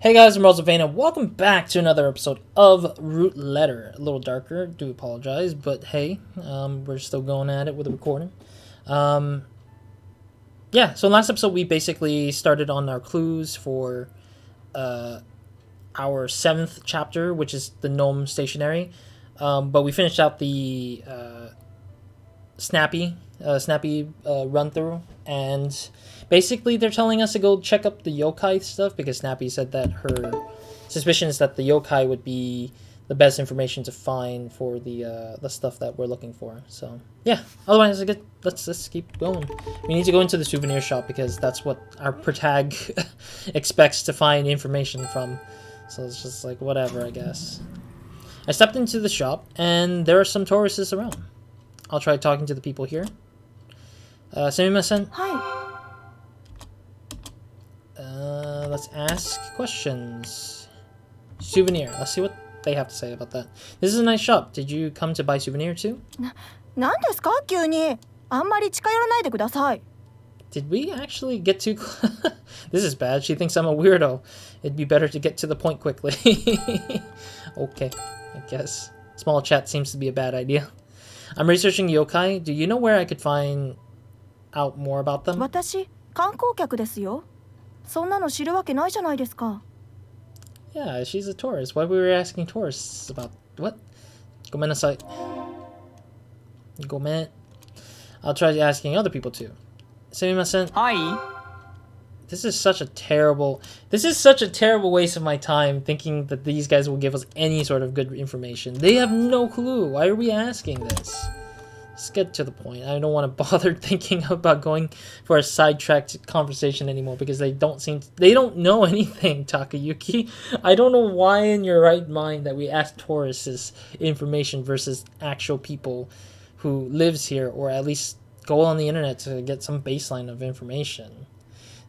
Hey guys, I'm RozaldVaneGAME. Welcome back to another episode of Root Letter. A little darker, do apologize, but hey, we're still going at it with the recording. Yeah, so in last episode we basically started on our clues for our 7th chapter, which is the Gnome Stationery. But we finished out the snappy run through, and basically they're telling us to go check up the yokai stuff because Snappy said that her suspicion is that the yokai would be the best information to find for the stuff that we're looking for. So yeah, otherwise let's keep going. We need to go into the souvenir shop because that's what our protag expects to find information from. So it's just like whatever, I guess. I stepped into the shop and there are some tourists around. I'll try talking to the people here. Sumimasen. Hi. Let's ask questions. Souvenir. Let's see what they have to say about that. This is a nice shop. Did you come to buy souvenir too? 何ですか急に。あんまり近寄らないでください。 Did we actually get too This is bad. She thinks I'm a weirdo. It'd be better to get to the point quickly. Okay, I guess. Small chat seems to be a bad idea. I'm researching yokai. Do you know where I could find out more about them? 私、観光客ですよ。そんなの知るわけないじゃないですか。 Yeah, she's a tourist. Why were we asking tourists about what? Gomenasai. Gomen. I'll try asking other people too. Sumimasen. Hi. This is such a terrible waste of my time thinking that these guys will give us any sort of good information. They have no clue. Why are we asking this? Let's get to the point. I don't want to bother thinking about going for a sidetracked conversation anymore because they don't know anything, Takayuki. I don't know why in your right mind that we ask tourists information versus actual people who lives here, or at least go on the internet to get some baseline of information.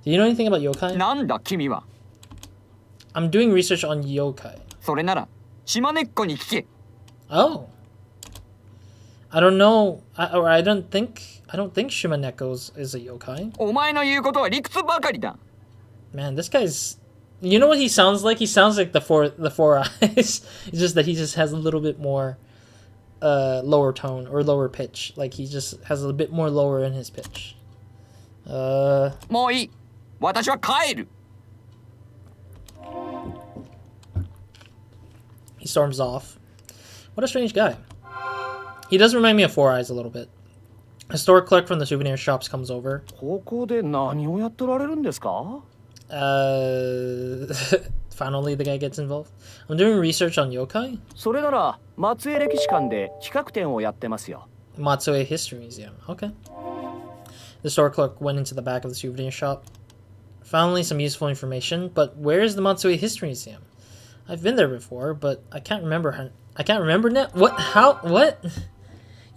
Do you know anything about yokai? なんだ君は。 I'm doing research on yokai. それなら島根っこに聞け。 Oh. I don't know. I don't think Shimaneko is a yokai. お前の言うことは理屈ばかりだ。 Man, this guy's. You know what he sounds like? He sounds like the four eyes. It's just that he just has a little bit more lower tone or lower pitch. Like he just has a bit more lower in his pitch. もういい。私は帰る。 He storms off. What a strange guy. He does remind me of Four Eyes a little bit. A store clerk from the souvenir shops comes over. ここで何をやってられるんですか? Finally the guy gets involved. I'm doing research on yokai. それなら松江歴史館で企画展をやってますよ。 Matsuri History Museum. Okay. The store clerk went into the back of the souvenir shop. Finally some useful information, but where is the Matsuri History Museum? I've been there before, but I can't remember now. What? How? What?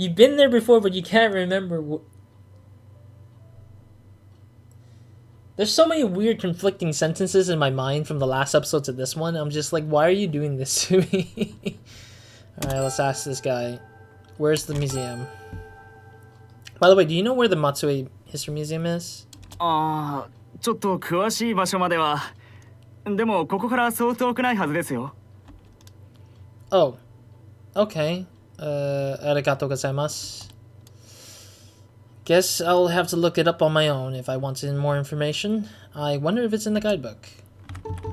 You've been there before, but you can't remember. There's so many weird conflicting sentences in my mind from the last episode to this one. I'm just like, why are you doing this to me? Alright, let's ask this guy. Where's the museum? By the way, do you know where the Matsui History Museum is? ああ、ちょっと詳しい場所までは。でもここからそう遠くないはずですよ。 Oh. Okay. Arigato gozaimasu. Guess I'll have to look it up on my own if I want more information. I wonder if it's in the guidebook.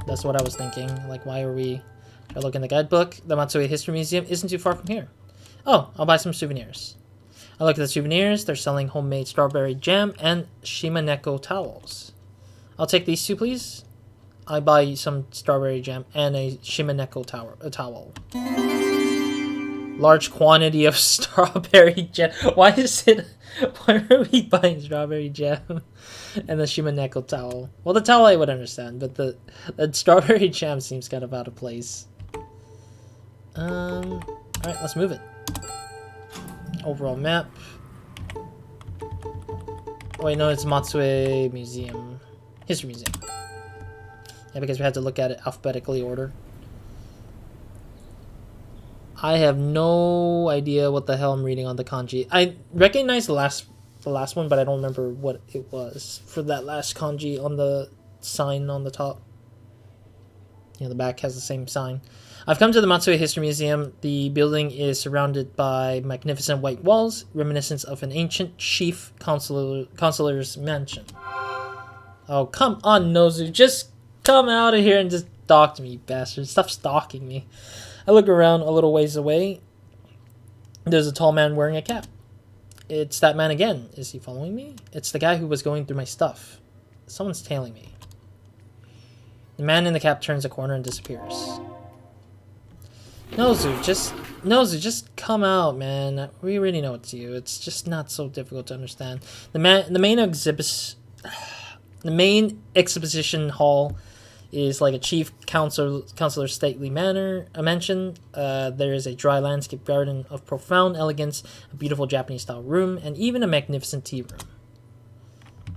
That's what I was thinking. Like, why are we... Try to look in the guidebook. The Matsui History Museum isn't too far from here. Oh, I'll buy some souvenirs. I look at the souvenirs. They're selling homemade strawberry jam and Shimaneko towels. I'll take these two, please. I buy some strawberry jam and a Shimaneko towel. Large quantity of strawberry jam. Why are we buying strawberry jam and the Shimaneko towel? Well, the towel I would understand, but the strawberry jam seems kind of out of place. Alright, let's move it. Overall map. Oh wait, no, it's Matsui Museum. History Museum. Yeah, because we had to look at it alphabetically order. I have no idea what the hell I'm reading on the kanji. I recognize the last one, but I don't remember what it was for that last kanji on the sign on the top. Yeah, the back has the same sign. I've come to the Matsuri History Museum. The building is surrounded by magnificent white walls, reminiscent of an ancient chief consular's mansion. Oh, come on, Nozu. Just come out of here and just talk to me, you bastard. Stop stalking me. I look around a little ways away. There's a tall man wearing a cap. It's that man again. Is he following me? It's the guy who was going through my stuff. Someone's tailing me. The man in the cap turns a corner and disappears. Nozu, just come out, man. We already know it's you. It's just not so difficult to understand. The main exposition hall is like a chief counselor's stately mansion. There is a dry landscape garden of profound elegance, a beautiful Japanese-style room, and even a magnificent tea room.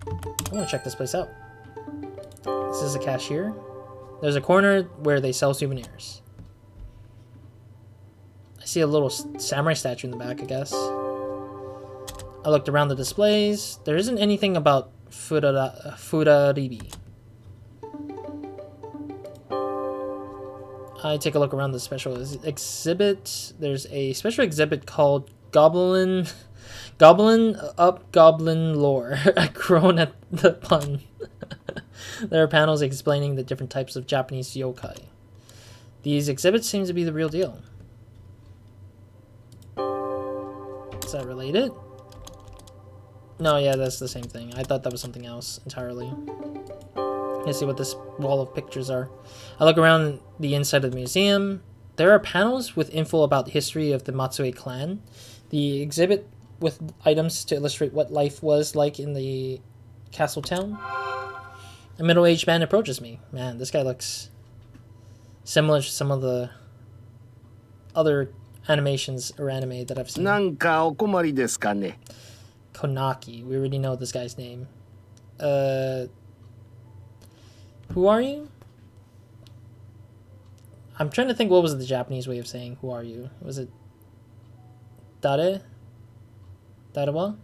I want to check this place out. This is a cashier. There's a corner where they sell souvenirs. I see a little samurai statue in the back, I guess. I looked around the displays. There isn't anything about Furaribi. I take a look around the special exhibit. There's a special exhibit called Goblin Up Goblin Lore. I groan at the pun. There are panels explaining the different types of Japanese yokai. These exhibits seem to be the real deal. Is that related? No, yeah, that's the same thing. I thought that was something else entirely. Let's see what this wall of pictures are. I look around the inside of the museum. There are panels with info about the history of the Matsuri clan. The exhibit with items to illustrate what life was like in the castle town. A middle-aged man approaches me. Man, this guy looks similar to some of the other animations or anime that I've seen. Konaki. We already know this guy's name. Who are you? I'm trying to think what was the Japanese way of saying who are you? Was it Dare? Darewa?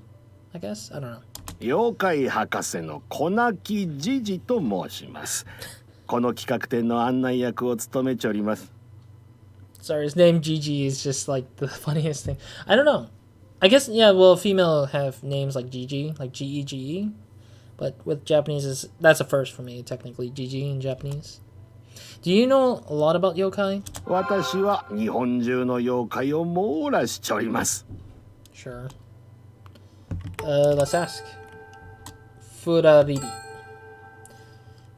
I guess? I don't know. 妖怪博士の小泣きじじと申します。この企画展の案内役を務めております。 Sorry, his name Gigi is just like the funniest thing. I don't know. I guess, yeah, well, female have names like Gigi, like G-E-G-E. But with Japanese, that's a first for me, technically, Gigi in Japanese. Do you know a lot about yokai? 私は日本中の妖怪を網羅しております。 Sure. Let's ask. Furaribi.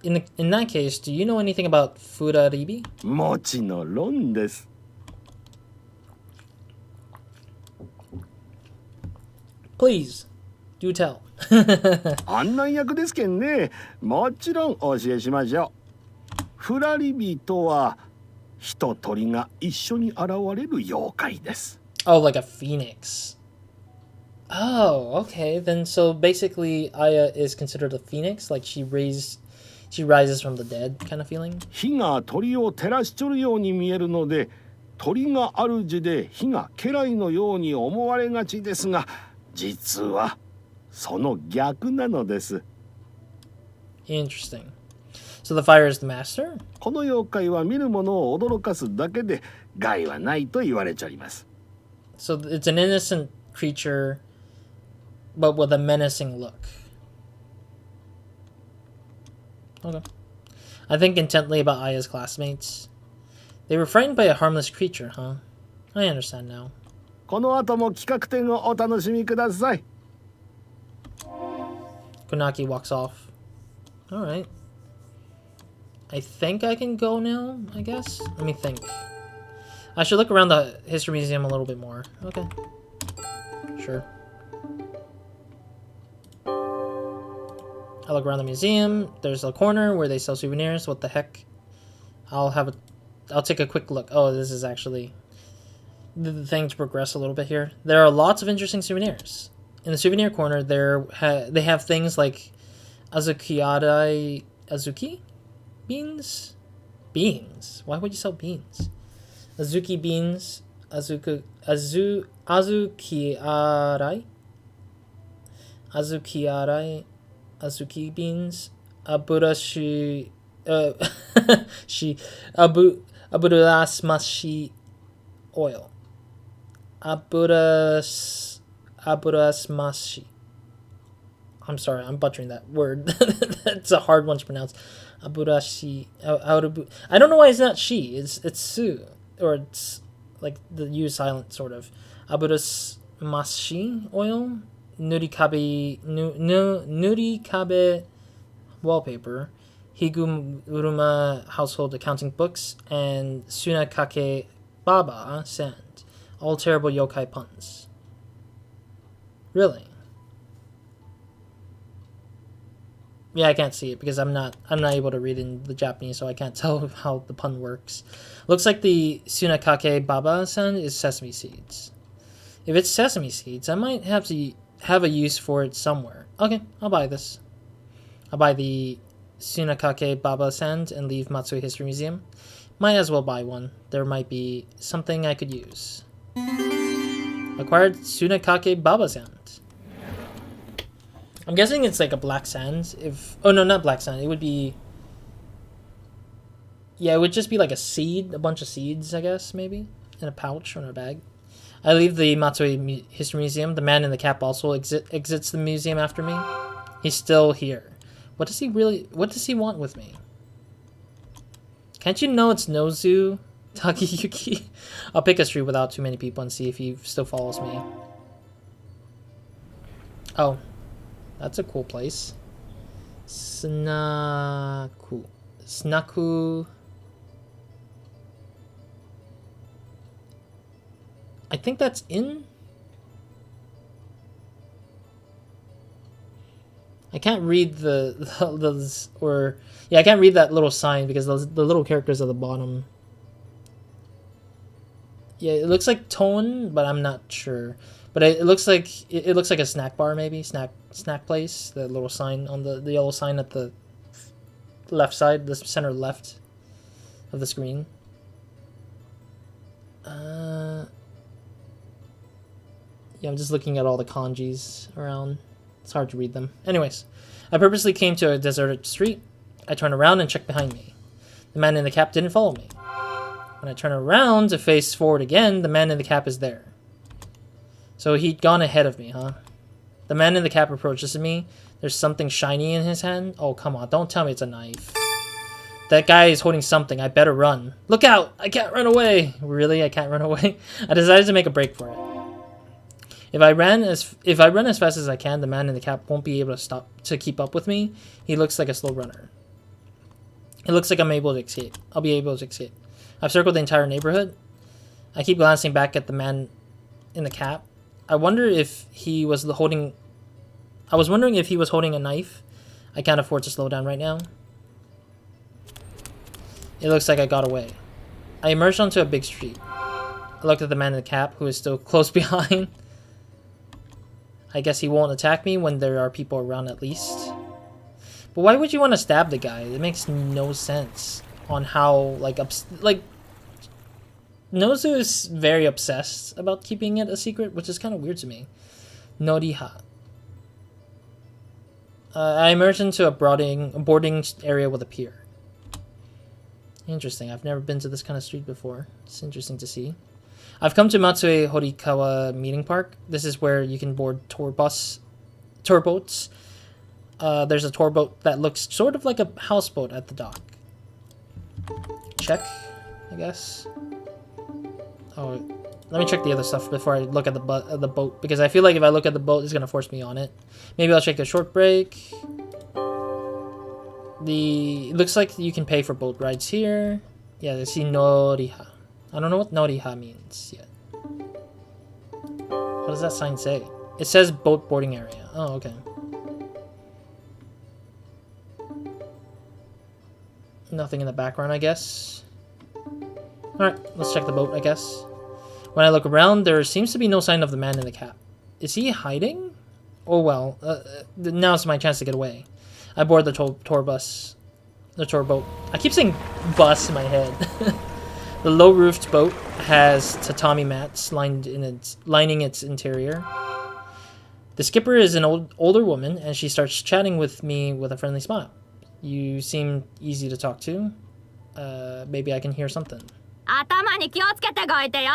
In that case, do you know anything about Furaribi? もちろんです。 Please, do tell. 案内役ですけんね。もちろんお教えしましょう。フラリビとは人鳥が一緒に現れる妖怪です。 Oh, like a phoenix. Oh, okay. Then so basically Aya is considered a phoenix, like she rises from the dead kind of feeling. 火が鳥を照らしとるように見えるので、鳥が主で火が家来のように思われがちですが、実はその逆なのです。 Interesting. So the fire is the master? この妖怪は見る者を驚かすだけで害はないと言われちゃいます。 So it's an innocent creature, but with a menacing look. Okay. I think intently about Aya's classmates. They were frightened by a harmless creature, huh? I understand now. この後も企画展をお楽しみください。 Konaki walks off. Alright. I think I can go now, I guess? Let me think. I should look around the History Museum a little bit more. Okay. Sure. I look around the museum. There's a corner where they sell souvenirs. What the heck? I'll take a quick look. Oh, this is actually the thing to progress a little bit here. There are lots of interesting souvenirs. In the souvenir corner, they have things like Azuki beans? Beans? Why would you sell beans? Azuki beans, Azuki beans, she aburasmashi oil. Aburasmashi. I'm sorry, I'm butchering that word. It's a hard one to pronounce. Aburashi. I don't know why it's not she. It's su, or it's like the U silent sort of. Aburasmashi oil. Nurikabe wallpaper. Higuruma household accounting books, and Sunakake Baba sand. All terrible yokai puns. Really? Yeah, I can't see it because I'm not able to read in the Japanese, so I can't tell how the pun works. Looks like the Sunakake Baba san is sesame seeds. If it's sesame seeds, I might have to have a use for it somewhere. Okay, I'll buy this. I'll buy the Sunakake Baba sand and leave Matsuri History Museum. Might as well buy one. There might be something I could use. Acquired Sunakake Baba sand. I'm guessing it's like a black sand. Oh no, not black sand. It would be. Yeah, it would just be like a seed, a bunch of seeds, I guess, maybe, in a pouch or in a bag. I leave the Matsuri History Museum. The man in the cap also exits the museum after me. He's still here. What does he want with me? Can't you know it's Nozu Takeyuki? I'll pick a street without too many people and see if he still follows me. Oh. That's a cool place. Snaku. I think that's in. I can't read I can't read that little sign because the little characters at the bottom. Yeah, it looks like tone, but I'm not sure. But it looks like a snack bar, maybe snack place. The little sign on the yellow sign at the left side, the center left of the screen. Yeah, I'm just looking at all the kanjis around. It's hard to read them. Anyways, I purposely came to a deserted street. I turned around and checked behind me. The man in the cap didn't follow me. When I turn around to face forward again, the man in the cap is there. So he'd gone ahead of me, huh? The man in the cap approaches me. There's something shiny in his hand. Oh, come on. Don't tell me it's a knife. That guy is holding something. I better run. Look out! I can't run away! Really? I can't run away? I decided to make a break for it. If I run as fast as I can, the man in the cap won't be able to keep up with me. He looks like a slow runner. It looks like I'll be able to escape. I've circled the entire neighborhood. I keep glancing back at the man in the cap. I wonder if he was holding a knife. I can't afford to slow down right now. It looks like I got away. I emerged onto a big street. I looked at the man in the cap, who is still close behind. I guess he won't attack me when there are people around at least. But why would you want to stab the guy? It makes no sense on how, Nozu is very obsessed about keeping it a secret, which is kind of weird to me. Noriha. I emerged into a boarding area with a pier. Interesting. I've never been to this kind of street before. It's interesting to see. I've come to Matsue Horikawa Meeting Park. This is where you can board tour boats. There's a tour boat that looks sort of like a houseboat at the dock. Check, I guess. Oh, let me check the other stuff before I look at the boat, because I feel like if I look at the boat, it's gonna force me on it. Maybe I'll take a short break. It looks like you can pay for boat rides here. Yeah, I see Noriha. I don't know what Noriha means yet. What does that sign say? It says boat boarding area. Oh, okay. Nothing in the background, I guess. Alright, let's check the boat, I guess. When I look around, there seems to be no sign of the man in the cap. Is he hiding? Oh well, now's my chance to get away. I board the tour boat. I keep saying bus in my head. The low-roofed boat has tatami mats lining its interior. The skipper is an older woman, and she starts chatting with me with a friendly smile. You seem easy to talk to. Maybe I can hear something. 頭に気をつけてごいてよ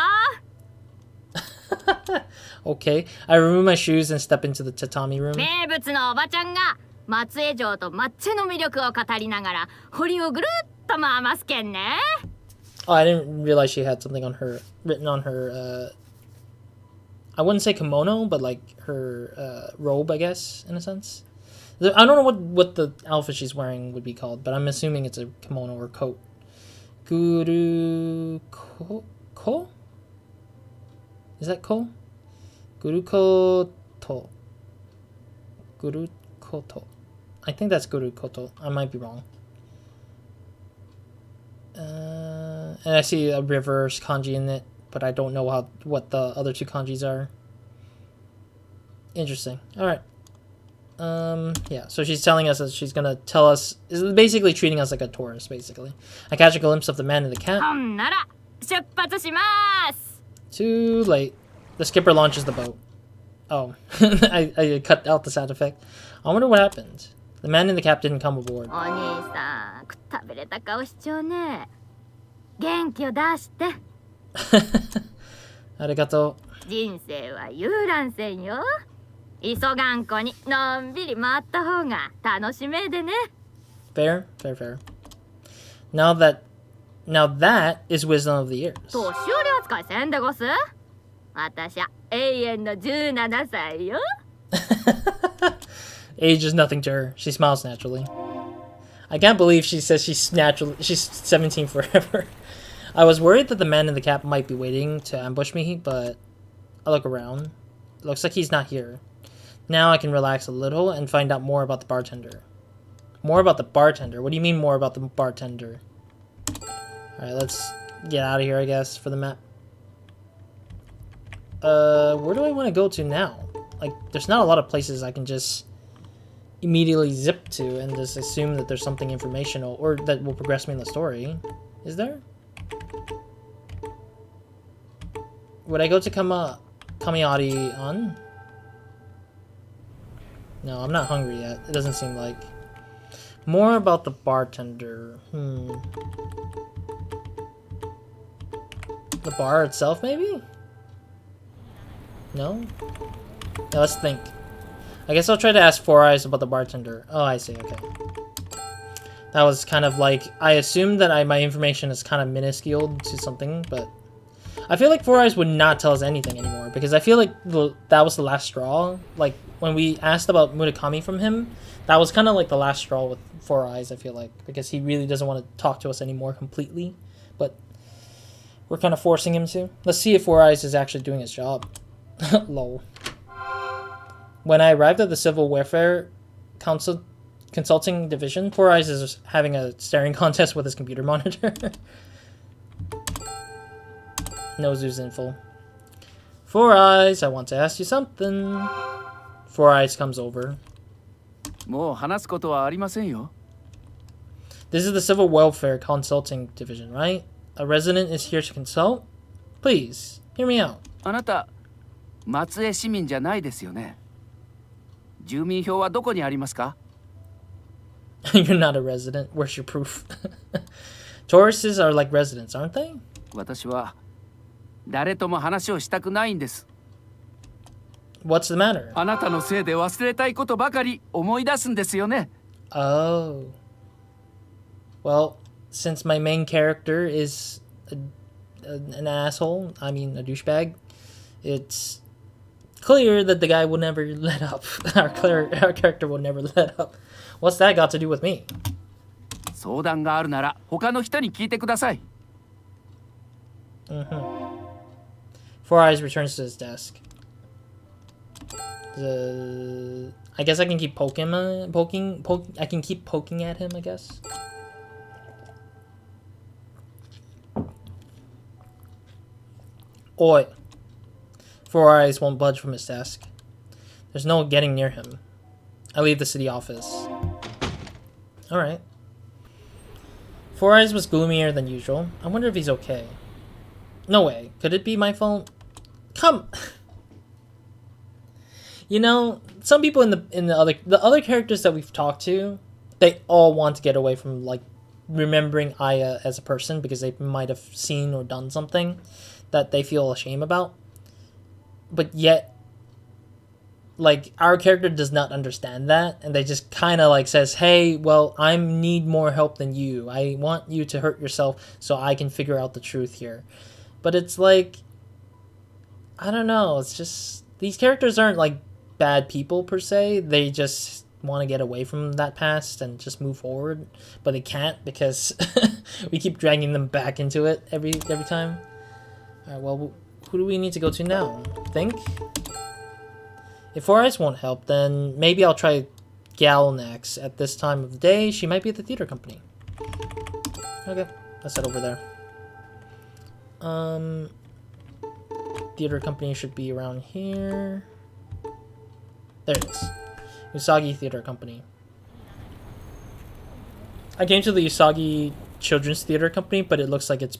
Okay, I remove my shoes and step into the tatami room. 名物のおばちゃんが松江城と抹茶の魅力を語りながら堀をぐるっと回ますけんね Oh, I didn't realize she had something on her, written on her, I wouldn't say kimono, but like her robe, I guess, in a sense. I don't know what the outfit she's wearing would be called, but I'm assuming it's a kimono or coat. Guru ko? Is that ko? Guru koto. Guru koto. I think that's guru koto. I might be wrong. And I see a reverse kanji in it, but I don't know what the other two kanjis are. Interesting. All right. Yeah, so she's telling us that she's gonna tell us, is basically treating us like a tourist, basically. I catch a glimpse of the man in the cap. ほんなら出発します Too late. The skipper launches the boat. Oh, I cut out the sound effect. I wonder what happened. The man in the cap didn't come aboard. お兄さんくたびれた顔しちゃうね元気を出して Arigato. 人生は遊覧船よ急がんこにのんびり回った方が楽しめでね Fair, fair, fair. Now that is wisdom of the years. 年寄り扱いせんでごす私は永遠の17歳よ Age is nothing to her. She smiles naturally. I can't believe she says she's 17 forever. I was worried that the man in the cap might be waiting to ambush me, but I look around. It looks like he's not here. Now I can relax a little and find out more about the bartender. More about the bartender? What do you mean more about the bartender? Alright, let's get out of here, I guess, for the map. Where do I want to go to now? Like, there's not a lot of places I can just immediately zip to and just assume that there's something informational or that will progress me in the story. Is there? Would I go to Kamiari-an? No, I'm not hungry yet. It doesn't seem like. More about the bartender. The bar itself, maybe? No? Yeah, let's think. I guess I'll try to ask Four Eyes about the bartender. Oh, I see. Okay. That was kind of like... I assumed that my information is kind of minuscule to something, but... I feel like Four Eyes would not tell us anything anymore, because I feel like that was the last straw. Like, when we asked about Murakami from him, that was kind of like the last straw with Four Eyes, I feel like, because he really doesn't want to talk to us anymore completely, but we're kind of forcing him to. Let's see if Four Eyes is actually doing his job. Lol. When I arrived at the Civil Welfare Consulting Division, Four Eyes is having a staring contest with his computer monitor. Nozu's in full. Four Eyes, I want to ask you something. Four Eyes comes over. もう話すことはありませんよ。 This is the Civil Welfare Consulting Division, right? A resident is here to consult? Please, hear me out. あなた、松江市民じゃないですよね。住民票はどこにありますか？ You're not a resident. Where's your proof? Tourists are like residents, aren't they? 私は誰とも話をしたくないんです。 What's the matter? あなたのせいで忘れたいことばかり思い出すんですよね。 Oh. Well, since my main character is an asshole, I mean a douchebag, it's clear that the guy will never let up. Our character will never let up. What's that got to do with me? 相談があるなら他の人に聞いてください。Four Eyes returns to his desk. I guess I can keep I can keep poking at him, I guess. Oi. Four Eyes won't budge from his desk. There's no getting near him. I leave the city office. Alright. Four Eyes was gloomier than usual. I wonder if he's okay. No way. Could it be my fault? Come. You know, some people in the other characters that we've talked to, they all want to get away from like remembering Aya as a person because they might have seen or done something that they feel ashamed about. But yet, like, our character does not understand that, and they just kind of like says, hey, well, I need more help than you. I want you to hurt yourself so I can figure out the truth here. But it's like, I don't know, it's just, these characters aren't like bad people per se. They just want to get away from that past and just move forward, but they can't because we keep dragging them back into it every time. All right, well, who do we need to go to now? Think? If 4 Eyes won't help, then maybe I'll try Gal next. At this time of the day, she might be at the theater company. Okay, let's head over there. Theater company should be around here. There it is. Usagi Theater Company. I came to the Usagi Children's Theater Company, but it looks like it's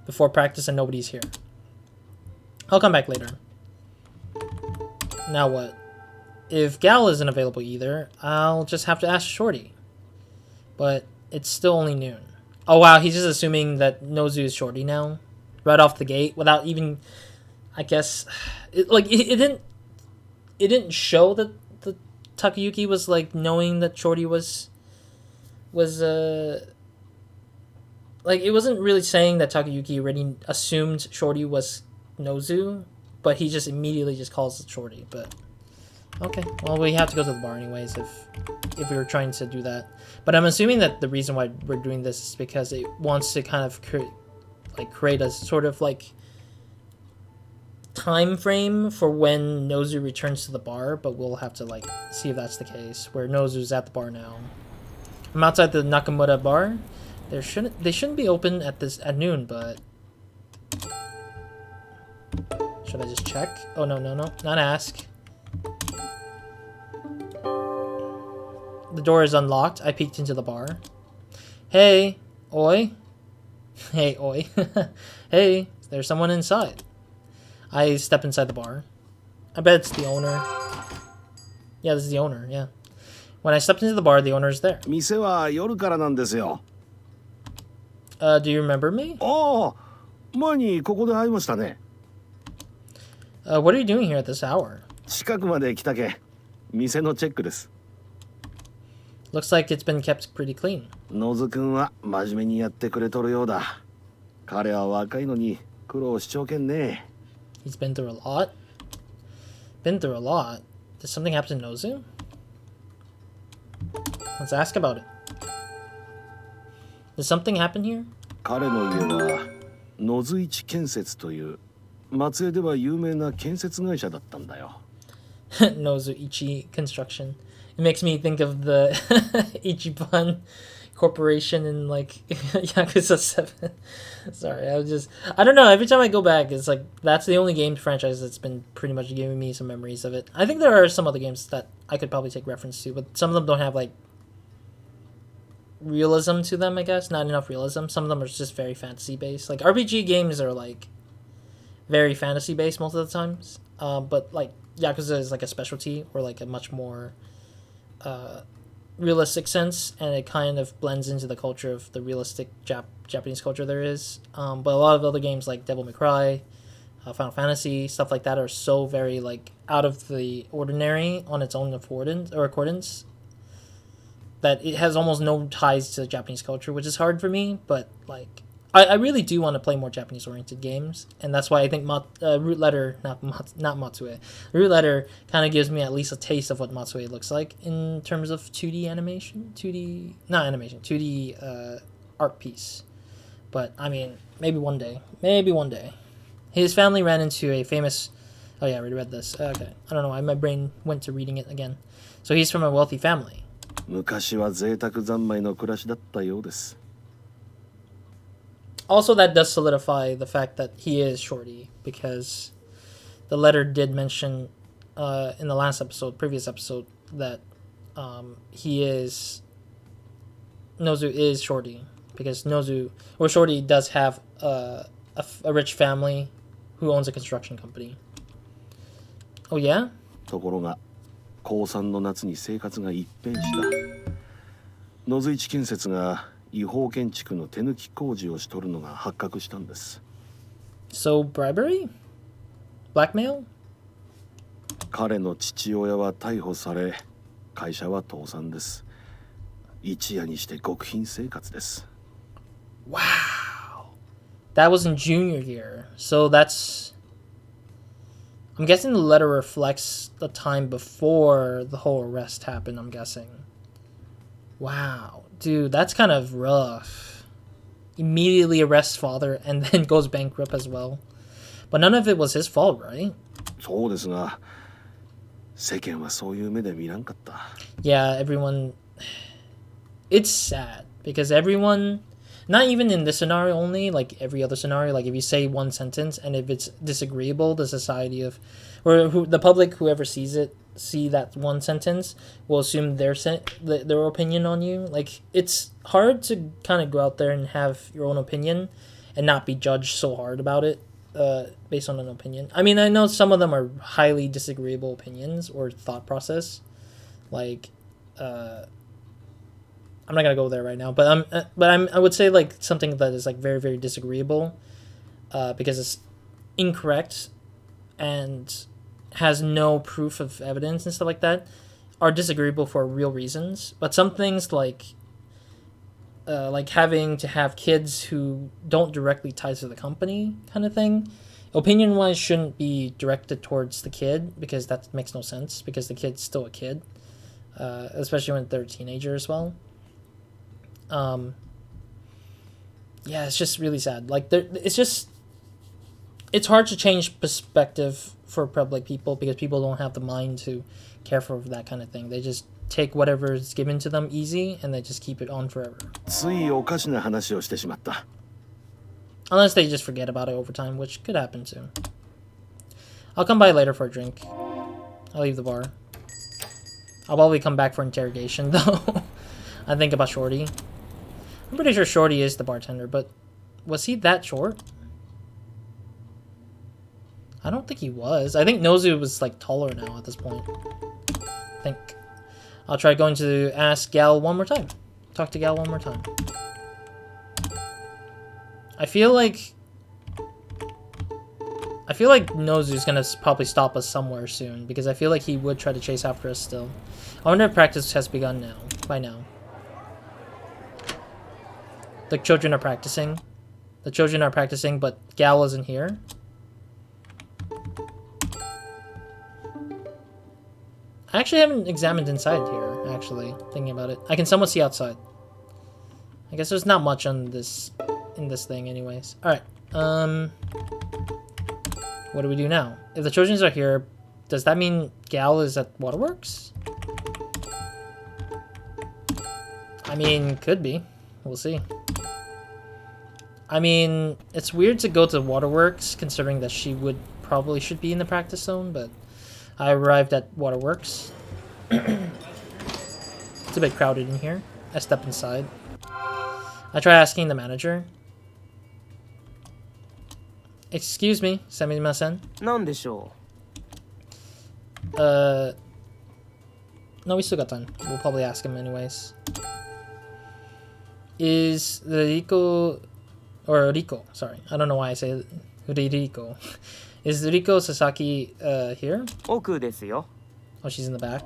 before practice and nobody's here. I'll come back later. Now what? If Gal isn't available either, I'll just have to ask Shorty. But it's still only noon. Oh wow, he's just assuming that Nozu is Shorty now. Right off the gate, without even, I guess, it didn't show that the Takayuki was like knowing that Shorty was like, it wasn't really saying that Takayuki already assumed Shorty was Nozu, but he just immediately just calls it Shorty. But okay, well, we have to go to the bar anyways if we were trying to do that. But I'm assuming that the reason why we're doing this is because it wants to kind of create a sort of like time frame for when Nozu returns to the bar, but we'll have to like see if that's the case, where Nozu's at the bar now. I'm outside the Nakamura bar. They shouldn't be open at noon, but should I just check? Oh no, not ask. The door is unlocked. I peeked into the bar. Hey, oi. Hey, oi. Hey, there's someone inside. I step inside the bar. I bet it's the owner. Yeah, this is the owner, yeah. When I stepped into the bar, the owner is there. 店は夜からなんですよ。Do you remember me? ああ、前にここで会いましたね。What are you doing here at this hour? 近くまで来たけ。店のチェックです。Looks like it's been kept pretty clean. ノズ君は真面目にやってくれとるようだ。彼は若いのに苦労しちょうけんね。He's been through a lot. Been through a lot. Did something happen to Nozu? Let's ask about it. Did something happen here? 彼の家は野津一建設という松江では有名な建設会社だったんだよ。Nozu Ichi Construction. It makes me think of the Ichiban Corporation in like Yakuza 7. Sorry, I don't know, every time I go back, it's like that's the only game franchise that's been pretty much giving me some memories of it. I think there are some other games that I could probably take reference to, but some of them don't have like realism to them, I guess. Not enough realism. Some of them are just very fantasy based. Like RPG games are like very fantasy based most of the times. But like Yakuza is like a specialty, or like a much more realistic sense, and it kind of blends into the culture of the realistic Japanese culture there is. But a lot of other games like Devil May Cry, Final Fantasy, stuff like that are so very like out of the ordinary on its own accordance that it has almost no ties to Japanese culture, which is hard for me. But like I really do want to play more Japanese oriented games, and that's why I think Root Letter, not Matsuri, Root Letter kind of gives me at least a taste of what Matsuri looks like in terms of 2D art piece. But I mean, maybe one day. His family ran into a famous, oh yeah, I already read this. Okay, I don't know why my brain went to reading it again. So he's from a wealthy family. 昔は贅沢三昧の暮らしだったようです。 Also, that does solidify the fact that he is Shorty, because the letter did mention in the previous episode, that Nozu is Shorty, because Shorty does have a rich family who owns a construction company. Oh yeah? ところが高3の夏に生活が一変した。野津一建設が違法建築の手抜き工事をしとるのが発覚したんです。 So bribery? Blackmail? 彼の父親は逮捕され、会社は倒産です。一夜にして極貧生活です。 Wow. That was in junior year. So that's... I'm guessing the letter reflects the time before the whole arrest happened, I'm guessing. Wow. Dude, that's kind of rough. Immediately arrests father and then goes bankrupt as well. But none of it was his fault, right? そうですが、世間はそういう目で見らんかった。 Yeah, everyone... It's sad because everyone... Not even in this scenario only, like every other scenario, like if you say one sentence and if it's disagreeable, the society of... Or the public, whoever sees it, see that one sentence, will assume their opinion on you. Like, it's hard to kind of go out there and have your own opinion and not be judged so hard about it based on an opinion. I mean, I know some of them are highly disagreeable opinions or thought process. Like, I'm not gonna go there right now, but I would say like something that is like very, very disagreeable because it's incorrect and has no proof of evidence and stuff like that are disagreeable for real reasons. But some things like having to have kids who don't directly tie to the company kind of thing, opinion wise shouldn't be directed towards the kid because that makes no sense because the kid's still a kid, especially when they're a teenager as well. Yeah, it's just really sad. Like it's hard to change perspective for public people because people don't have the mind to care for that kind of thing. They just take whatever is given to them easy and they just keep it on forever. ついおかしな話をしてしまった。 Unless they just forget about it over time, which could happen too. I'll come by later for a drink. I'll leave the bar. I'll probably come back for interrogation though. I think about Shorty. I'm pretty sure Shorty is the bartender, but was he that short? I don't think he was. I think Nozu was like taller now at this point. I think. I'll try going to ask Gal one more time. Talk to Gal one more time. I feel like Nozu's gonna probably stop us somewhere soon because I feel like he would try to chase after us still. I wonder if practice has begun now. By now. The children are practicing. The children are practicing, but Gal isn't here. I actually haven't examined inside here, actually, thinking about it. I can somewhat see outside. I guess there's not much on this in this thing anyways. Alright. What do we do now? If the children are here, does that mean Gal is at Waterworks? I mean, could be. We'll see. I mean, it's weird to go to Waterworks considering that she probably should be in the practice zone, but I arrived at Waterworks. It's a bit crowded in here. I step inside. I try asking the manager. Excuse me, sumimasen. なんでしょ No, we still got time. We'll probably ask him anyways. Is the Rico... Or Rico, sorry. I don't know why I say Rico. Is Rico Sasaki here? う奥ですよ Oh, she's in the back.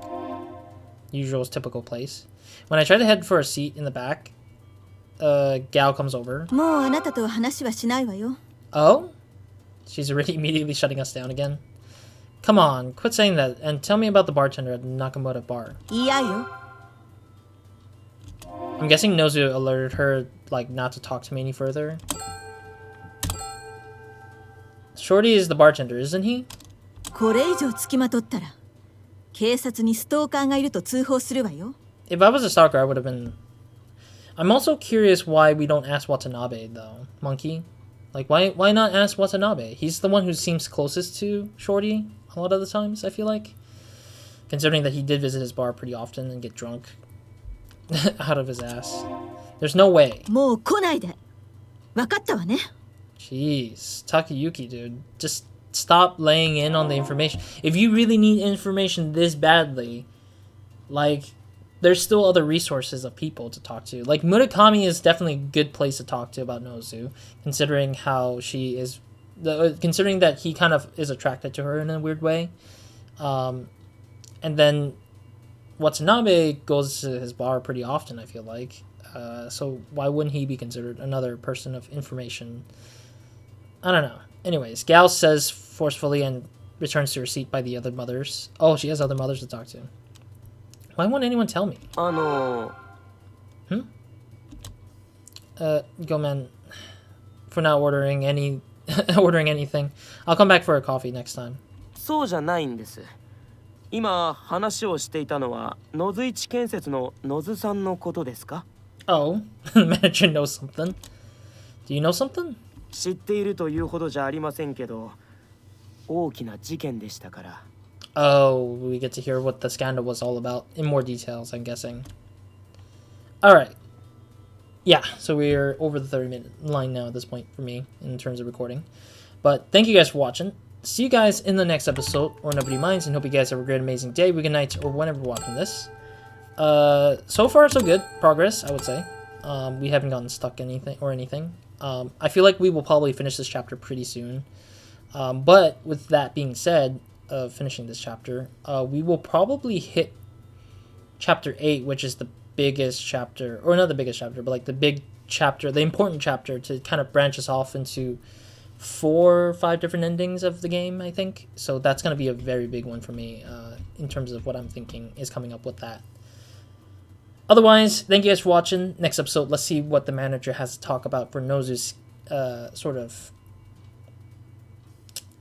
Usual's typical place. When I try to head for a seat in the back, Gal comes over. もうあなたとは話はしないわよ。 Oh? She's already immediately shutting us down again. Come on, quit saying that and tell me about the bartender at the Nakamura bar. いやよ。 I'm guessing Nozu alerted her, like, not to talk to me any further. Shorty is the bartender, isn't he? これ以上つきまとったら、警察にストーカーがいると通報するわよ。 If I was a stalker, I would have been... I'm also curious why we don't ask Watanabe, though. Monkey? Like, why not ask Watanabe? He's the one who seems closest to Shorty a lot of the times, I feel like. Considering that he did visit his bar pretty often and get drunk out of his ass. There's no way. もう来ないで。わかったわね。 Jeez. Takayuki, dude. Just stop laying in on the information. If you really need information this badly, like, there's still other resources of people to talk to. Like, Murakami is definitely a good place to talk to about Nozu, considering how she is, considering that he kind of is attracted to her in a weird way. And then Watanabe goes to his bar pretty often, I feel like. So why wouldn't he be considered another person of information? I don't know. Anyways, Gal says forcefully and returns to her seat by the other mothers. Oh, she has other mothers to talk to. Why won't anyone tell me? Go man. For not ordering anything. I'll come back for a coffee next time. そうじゃないんです。今話をしていたのは野津一建設の野津さんのことですか? Oh, the manager knows something. Do you know something? 知っているというほどじゃありませんけど、大きな事件でしたから。Oh, we get to hear what the scandal was all about in more details, I'm guessing. Alright. Yeah, so we're over the 30-minute line now at this point for me in terms of recording. But thank you guys for watching. See you guys in the next episode, or nobody minds, and hope you guys have a great, amazing day, week, night, or whenever you're watching this. So far, so good. Progress, I would say. We haven't gotten stuck anything. I feel like we will probably finish this chapter pretty soon. But with that being said, finishing this chapter, we will probably hit chapter 8, which is the biggest chapter, or not the biggest chapter, but like the big chapter, the important chapter to kind of branch us off into 4 or 5 different endings of the game, I think. So that's going to be a very big one for me in terms of what I'm thinking is coming up with that. Otherwise, thank you guys for watching. Next episode, let's see what the manager has to talk about for Nozu's sort of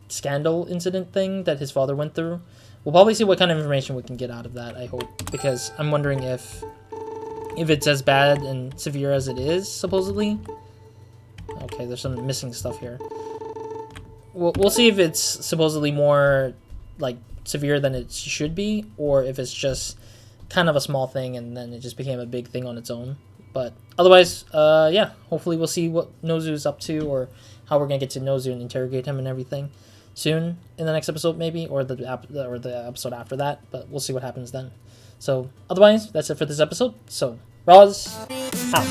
scandal incident thing that his father went through. We'll probably see what kind of information we can get out of that, I hope, because I'm wondering if it's as bad and severe as it is, supposedly. Okay, there's some missing stuff here. We'll see if it's supposedly more, like, severe than it should be, or if it's just kind of a small thing and then it just became a big thing on its own. But otherwise, yeah, hopefully we'll see what Nozu's up to, or how we're going to get to Nozu and interrogate him and everything soon in the next episode, maybe, or the episode after that, but we'll see what happens then. So otherwise, that's it for this episode. So Roz out.